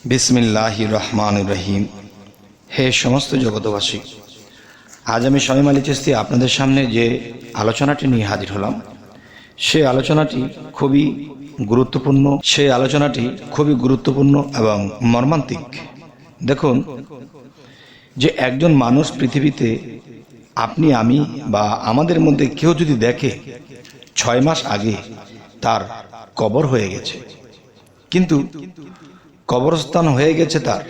বিসমিল্লাহির রহমানির রহিম। হে সমস্ত জগতবাসী, আজ আমি শামীম আলী চিশতি আপনাদের সামনে যে আলোচনাটি নিয়ে হাজির হলাম, সেই আলোচনাটি খুবই গুরুত্বপূর্ণ এবং মর্মান্তিক। দেখুন, যে একজন মানুষ পৃথিবীতে আপনি, আমি বা আমাদের মধ্যে কেউ যদি দেখে 6 মাস আগে তার কবর হয়ে গেছে, কিন্তু কবরস্থান হয়ে গেছে তার,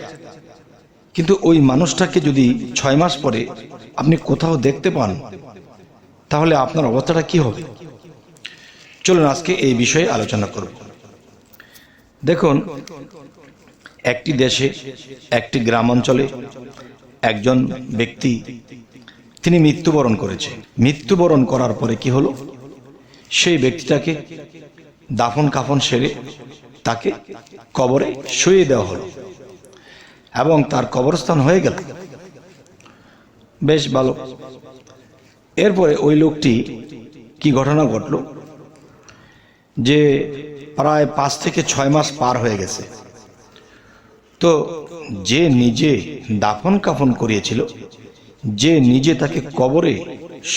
কিন্তু ওই মানুষটাকে যদি 6 মাস পরে আপনি কোথাও দেখতে পান, তাহলে আপনার অবস্থাটা কি হবে? চলুন আজকে এই বিষয়ে আলোচনা করব। দেখুন, একটি দেশে, একটি গ্রাম অঞ্চলে একজন ব্যক্তি তিনি মৃত্যুবরণ করেছে। মৃত্যুবরণ করার পরে কি হলো, সেই ব্যক্তিটাকে দাফন কাফন সেরে তাকে কবরে শুইয়ে দেওয়া হলো এবং তার কবরস্থান হয়ে গেল। বেশ ভালো। এরপরে ওই লোকটি কি ঘটনা ঘটল, যে প্রায় 5 থেকে 6 মাস পার হয়ে গেছে। তো যে নিজে দাফন কাফন করিয়েছিল, যে নিজে তাকে কবরে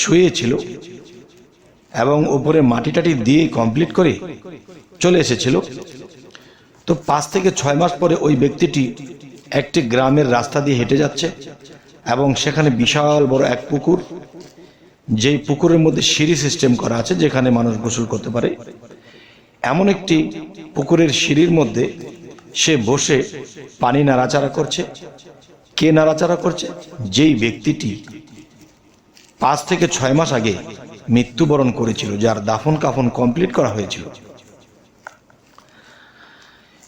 শুয়েছিল এবং উপরে মাটি টাটি দিয়ে কমপ্লিট করে চলে এসেছিল, তো 5 থেকে 6 মাস পরে ওই ব্যক্তিটি একটি গ্রামের রাস্তা দিয়ে হেঁটে যাচ্ছে এবং সেখানে বিশাল বড় এক পুকুর, যেই পুকুরের মধ্যে সিঁড়ি সিস্টেম করা আছে যেখানে মানুষ গোসল করতে পারে, এমন একটি পুকুরের সিঁড়ির মধ্যে সে বসে পানি নাড়াচাড়া করছে। কে নাড়াচাড়া করছে? যেই ব্যক্তিটি 5 থেকে 6 মাস আগে মৃত্যুবরণ করেছিল, যার দাফন কাফন কমপ্লিট করা হয়েছিল,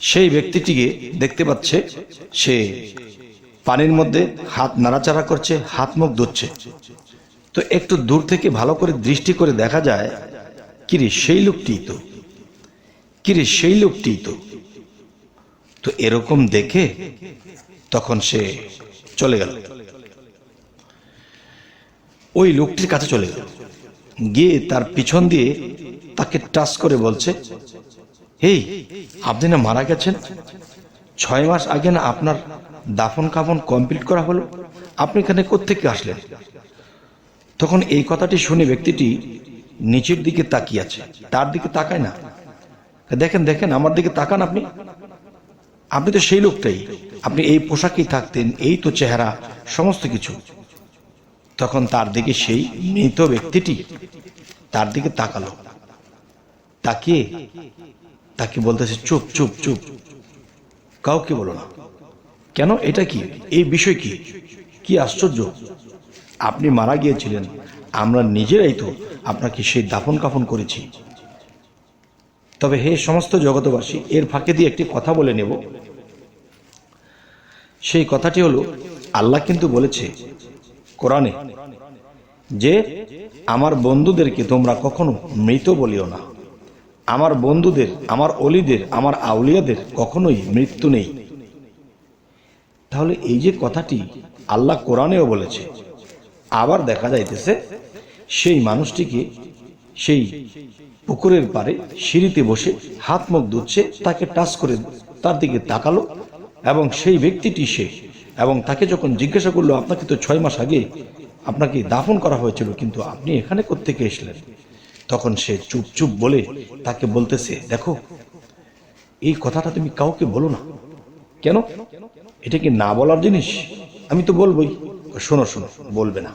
সেই ব্যক্তিটিকে দেখতে পাচ্ছে সে পানির মধ্যে হাত নাড়াচাড়া করছে, হাত মুখ ধুচ্ছে। তো একটু দূর থেকে ভালো করে দৃষ্টি করে দেখা যায়, কিরে সেই লোকটি তো। তো এরকম দেখে তখন সে চলে গেল, ওই লোকটির কাছে চলে গেল, গিয়ে তার পিছন দিয়ে তাকে টাচ করে বলছে, এই আপনি না মারা গেছেন, 6 মাস আগে না আপনার দাফন কাফন কমপ্লিট করা হলো, আপনি এখানে কোত্থেকে আসলেন? তখন এই কথাটি শুনে ব্যক্তিটি নিচের দিকে তাকিয়ে আছে, তার দিকে তাকায় না। দেখেন আমার দিকে তাকান, আপনি তো সেই লোকটাই, আপনি এই পোশাকেই থাকতেন, এই তো চেহারা, সমস্ত কিছু। তখন তার দিকে সেই মৃত ব্যক্তিটি তার দিকে তাকালো, তাকিয়ে তাকে বলতেছে, চুপ চুপ চুপ, কাউকে বলো না। কেন? এটা কি? এই বিষয় কি? কি আশ্চর্য! আপনি মারা গিয়েছিলেন, আমরা নিজেরাই তো আপনাকে সেই দাফন কাফন করেছি। তবে হে সমস্ত জগতবাসী, এর ফাঁকে দিয়ে একটি কথা বলে নেব। সেই কথাটি হলো, আল্লাহ কিন্তু বলেছে কোরআনে যে আমার বন্ধুদেরকে তোমরা কখনো মৃত বলিও না। আমার বন্ধুদের, আমার অলিদের, আমার আউলিয়াদের কখনোই মৃত্যু নেই। তাহলে এই যে কথাটি আল্লাহ কোরআনেও বলেছে, আবার দেখা যাইতেছে সেই মানুষটিকে সেই পুকুরের পাড়ে সিঁড়িতে বসে হাত মুখ ধুচ্ছে, তাকে টাচ করে তার দিকে তাকালো এবং সেই ব্যক্তিটি সে, এবং তাকে যখন জিজ্ঞাসা করলো, আপনাকে তো 6 মাস আগে আপনাকে দাফন করা হয়েছিল, কিন্তু আপনি এখানে কোত্থেকে এসলেন? তখন সে চুপ চুপ বলে তাকে বলতেছে, দেখো এই কথাটা তুমি কাউকে বলো না। কেন? এটা কি না বলার জিনিস? আমি তো বলবোই। শোনো, বলবে না।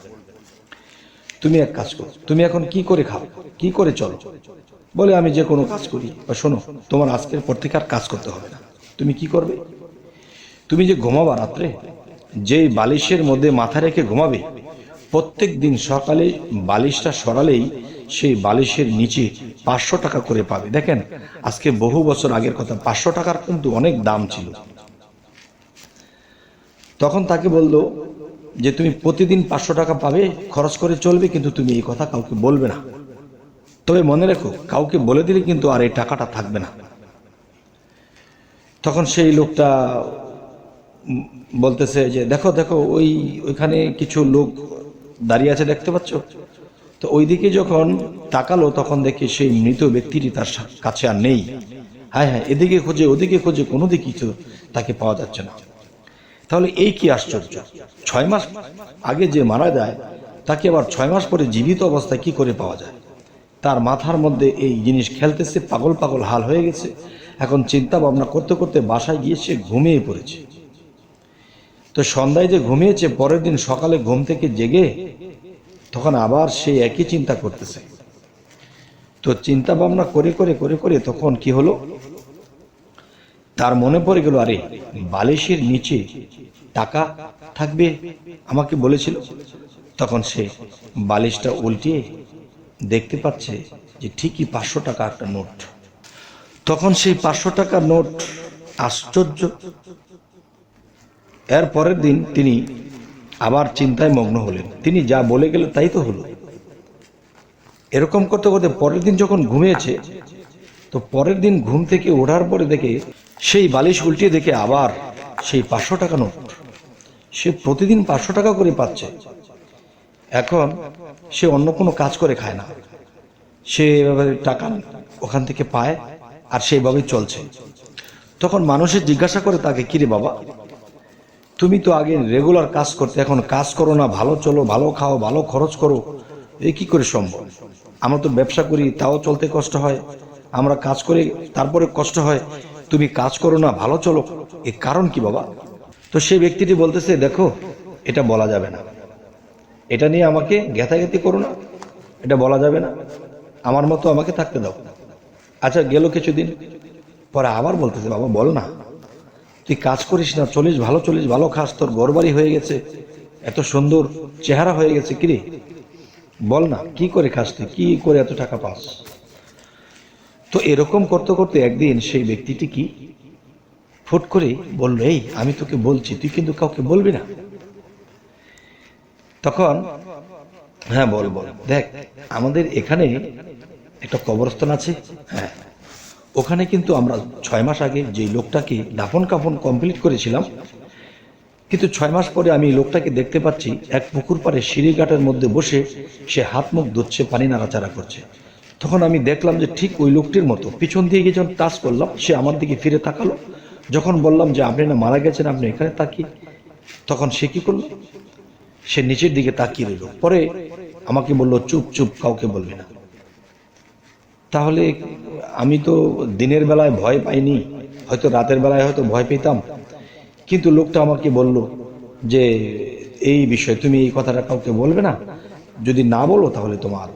তুমি এক কাজ করো, তুমি এখন কি করে খাও, কি করে চলো? বলে, আমি যে কোনো কাজ করি। শোনো, তোমার আজকের পর থেকে আর কাজ করতে হবে না। তুমি কি করবে? তুমি যে ঘুমাবা রাত্রে, যেই বালিশের মধ্যে মাথা রেখে ঘুমাবে, প্রত্যেক দিন সকালে বালিশটা সরালেই সেই বালিশের নিচে 500 টাকা করে পাবে। দেখেন, আজকে বহু বছর আগের কথা, 500 টাকার কিন্তু অনেক দাম ছিল। তখন তাকে বলল যে তুমি প্রতিদিন 500 টাকা পাবে, খরচ করে চলবে, কিন্তু তুমি এই কথা কাউকে বলবে না। তবে মনে রেখো, কাউকে বলে দিলে কিন্তু আর এই টাকাটা থাকবে না। তখন সেই লোকটা বলতেছে যে দেখো ওইখানে কিছু লোক দাঁড়িয়ে আছে, দেখতে পাচ্ছ? তো ওইদিকে যখন তাকালো, তখন দেখি সেই মৃত ব্যক্তিটি তার কাছে আর নেই। হ্যাঁ হ্যাঁ, এদিকে খোঁজে ওদিকে খোঁজে, কোনো দিকে কিছু তাকে পাওয়া যাচ্ছে না। তাহলে এই কি আশ্চর্য, 6 মাস আগে যে মারা যায় তাকে আবার 6 মাস পরে জীবিত অবস্থায় কি করে পাওয়া যায়? তার মাথার মধ্যে এই জিনিস খেলতেছে, পাগল পাগল হাল হয়ে গেছে। এখন চিন্তা ভাবনা করতে করতে বাসায় গিয়ে সে ঘুমিয়ে পড়েছে। তো সন্ধ্যায় যে ঘুমিয়েছে, পরের দিন সকালে ঘুম থেকে জেগে তখন আবার সে একই চিন্তা করতেছে। তো চিন্তা ভাবনা করে করে করে করে তখন কি হলো, তার মনে পড়ে গেল, আরে বালিশের নিচে টাকা থাকবে, আমাকে বলেছিল। তখন সে বালিশটা উল্টিয়ে দেখতে পাচ্ছে যে ঠিকই 500 টাকা একটা নোট। তখন সেই 500 টাকার নোট, আশ্চর্য। এর পরের দিন তিনি আবার চিন্তায় মগ্ন হলেন, তিনি যা বলে গেল তাই তো হলো। এরকম করতে করতে পরের দিন যখন ঘুমিয়েছে, তো পরের দিন ঘুম থেকে ওঠার পরে দেখে সেই বালিশ উল্টিয়ে দেখে আবার সেই 500 টাকা নোট। সে প্রতিদিন 500 টাকা করে পাচ্ছে। এখন সে অন্য কোনো কাজ করে খায় না, সে এভাবে টাকা ওখান থেকে পায় আর সেইভাবেই চলছে। তখন মানুষের জিজ্ঞাসা করে তাকে, কিরে বাবা, তুমি তো আগে রেগুলার কাজ করতে, এখন কাজ করো না, ভালো চলো, ভালো খাও, ভালো খরচ করো, এই কি করে সম্ভব? আমরা তো ব্যবসা করি, তাও চলতে কষ্ট হয়, আমরা কাজ করি তারপরে কষ্ট হয়, তুমি কাজ করো না, ভালো চলো, এর কারণ কি বাবা? তো সেই ব্যক্তিটি বলতেছে, দেখো এটা বলা যাবে না, এটা নিয়ে আমাকে গ্যাথাগ্যাথি করো না, এটা বলা যাবে না, আমার মতো আমাকে থাকতে দাও। আচ্ছা, গেল কিছুদিন পরে আবার বলতেছে, বাবা বল না, তুই কাজ করিস না, চলিস ভালো, চলিস ভালো, খাস, তোর ঘরবাড়ি হয়ে গেছে, এত সুন্দর চেহারা হয়ে গেছে, কিরে বল না, কি করে খাস তুই, কি করে এত টাকা পাস? তো এরকম করতে করতে একদিন সেই ব্যক্তিটি কি ফুট করে বলল, এই আমি তোকে বলছি, তুই কিন্তু কাউকে বলবি না। তখন, হ্যাঁ বল বল, দেখ আমাদের এখানে একটা কবরস্থান আছে, হ্যাঁ ওখানে কিন্তু আমরা 6 মাস আগে যে লোকটাকে দাফন কাফন কমপ্লিট করেছিলাম, কিন্তু 6 মাস পরে আমি লোকটাকে দেখতে পাচ্ছি এক পুকুর পাড়ে সিঁড়িঘাটের মধ্যে বসে সে হাত মুখ ধুচ্ছে, পানি নাড়াচাড়া করছে। তখন আমি দেখলাম যে ঠিক ওই লোকটির মতো, পিছন দিয়ে গিয়ে যখন টাচ করলাম, সে আমার দিকে ফিরে তাকালো। যখন বললাম যে আপনি না মারা গেছেন, আপনি এখানে তাকিয়ে, তখন সে কি করলো, সে নিচের দিকে তাকিয়ে রইল। পরে আমাকে বলল, চুপ চুপ, কাউকে বলবি না। তাহলে আমি তো দিনের বেলায় ভয় পাইনি, হয়তো রাতের বেলায় হয়তো ভয় পেতাম, কিন্তু লোকটা আমাকে বলল যে এই বিষয়ে তুমি এই কথাটা কাউকে বলবে না, যদি না বলো তাহলে তোমার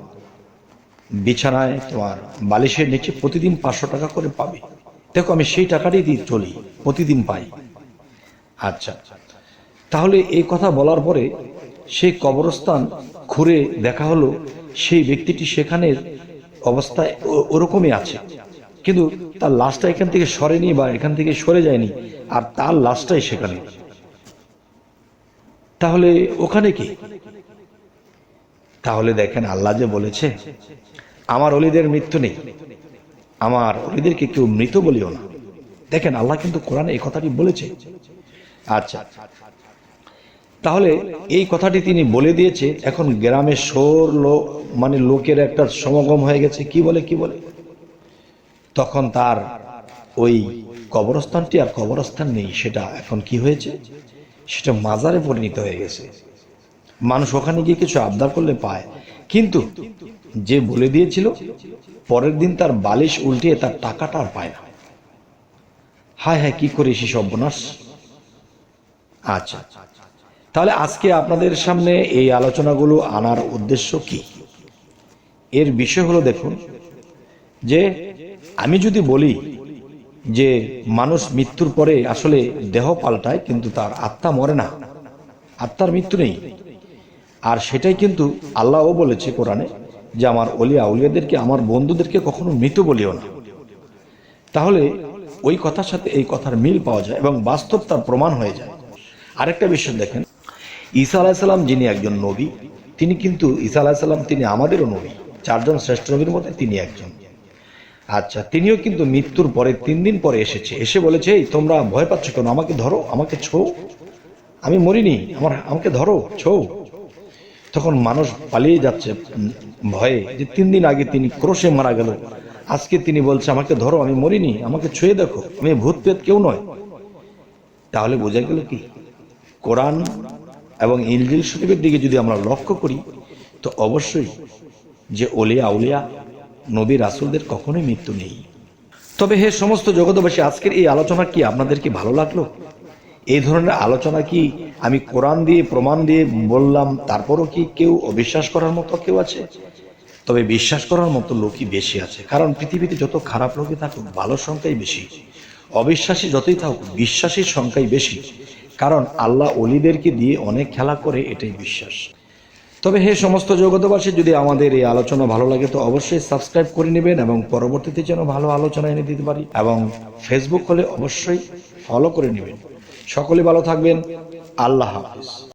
বিছানায়, তোমার বালিশের নিচে প্রতিদিন 500 টাকা করে পাবে। দেখো আমি সেই টাকাটাই দিয়ে চলি, প্রতিদিন পাই। আচ্ছা, তাহলে এই কথা বলার পরে সেই কবরস্থান ঘুরে দেখা হলো সেই ব্যক্তিটি সেখানের অবস্থায় ওরকমই আছে, কিন্তু তার লাশটা এখান থেকে সরেনি বা এখান থেকে সরে যায়নি, আর তার লাশটাই সেখানে। তাহলে ওখানে কি? তাহলে দেখেন, আল্লাহ যে বলেছে আমার ওলিদের মৃত্যু নেই, আমার ওলিদেরকে কেউ মৃত বলিও না। দেখেন আল্লাহ কিন্তু কোরআনে এই কথাটি বলেছে। আচ্ছা, তাহলে এই কথাটি তিনি বলে দিয়েছে, এখন গ্রামে শোর মানে লোকের একটা সমাগম হয়ে গেছে, কি বলে কি বলে। তখন তার ওই কবরস্থানটি আর কবরস্থান নেই, সেটা এখন কি হয়েছে, সেটা মাজারে পরিণত হয়ে গেছে। মানুষ ওখানে গিয়ে কিছু আবদার করলে পায়, কিন্তু যে বলে দিয়েছিল পরের দিন তার বালিশ উল্টিয়ে তার টাকাটা আর পায় না। হায় হায়, কি করে সে সর্বনাশ। আচ্ছা, তাহলে আজকে আপনাদের সামনে এই আলোচনাগুলো আনার উদ্দেশ্য কি? এর বিষয় হলো, দেখুন যে আমি যদি বলি যে মানুষ মৃত্যুর পরে আসলে দেহ পাল্টায়, কিন্তু তার আত্মা মরে না, আত্মার মৃত্যু নেই। আর সেটাই কিন্তু আল্লাহও বলেছে কোরআনে যে আমার ওলিয়া আউলিয়াদেরকে, আমার বন্ধুদেরকে কখনো মৃত বলিও না। তাহলে ওই কথার সাথে এই কথার মিল পাওয়া যায় এবং বাস্তব তার প্রমাণ হয়ে যায়। আরেকটা বিষয় দেখেন, ঈসা আলাইসাল্লাম যিনি একজন নবী, তিনি কিন্তু ঈসা আলাইসাল্লাম তিনি আমাদেরও নবী, 4 জন শ্রেষ্ঠ নবীর মধ্যে তিনি একজন। আচ্ছা, তিনিও কিন্তু মৃত্যুর পরে 3 দিন পরে এসেছে, এসে বলেছে, এই তোমরা ভয় পাচ্ছ কেন, আমাকে ধরো, আমাকে ছো, আমি মরিনি, আমাকে ধরো, ছো। তখন মানুষ পালিয়ে যাচ্ছে ভয়ে, যে 3 দিন আগে তিনি ক্রোশে মারা গেল, আজকে তিনি বলছে আমাকে ধরো, আমি মরিনি, আমাকে ছুঁয়ে দেখো, আমি ভূত প্রেত কেউ নয়। তাহলে বোঝা গেল কি, কোরআন এবং ইনজিল শরীফের দিকে যদি আমরা লক্ষ্য করি তো অবশ্যই যে ওলিয়া আউলিয়া নবী রাসূলদের কখনোই মৃত্যু নেই। তবে হে সমস্ত জগতবাসী, আজকের এই আলোচনা কি আপনাদের কি ভালো লাগলো? এই ধরনের আলোচনা কি আমি কোরআন দিয়ে প্রমাণ দিয়ে বললাম, তারপরও কি কেউ অবিশ্বাস করার মতো কেউ আছে? তবে বিশ্বাস করার মতো লোকই বেশি আছে, কারণ পৃথিবীতে যত খারাপ লোকই থাকুক ভালো সংখ্যাই বেশি, অবিশ্বাসী যতই থাকুক বিশ্বাসীর সংখ্যাই বেশি, কারণ আল্লাহ অলিদেরকে দিয়ে অনেক খেলা করে, এটাই বিশ্বাস। তবে হে সমস্ত জগতবাসী, যদি আমাদের এই আলোচনা ভালো লাগে তো অবশ্যই সাবস্ক্রাইব করে নেবেন এবং পরবর্তীতে যেন ভালো আলোচনা এনে দিতে পারি, এবং ফেসবুক হলে অবশ্যই ফলো করে নেবেন। সকলে ভালো থাকবেন। আল্লাহ হাফেজ।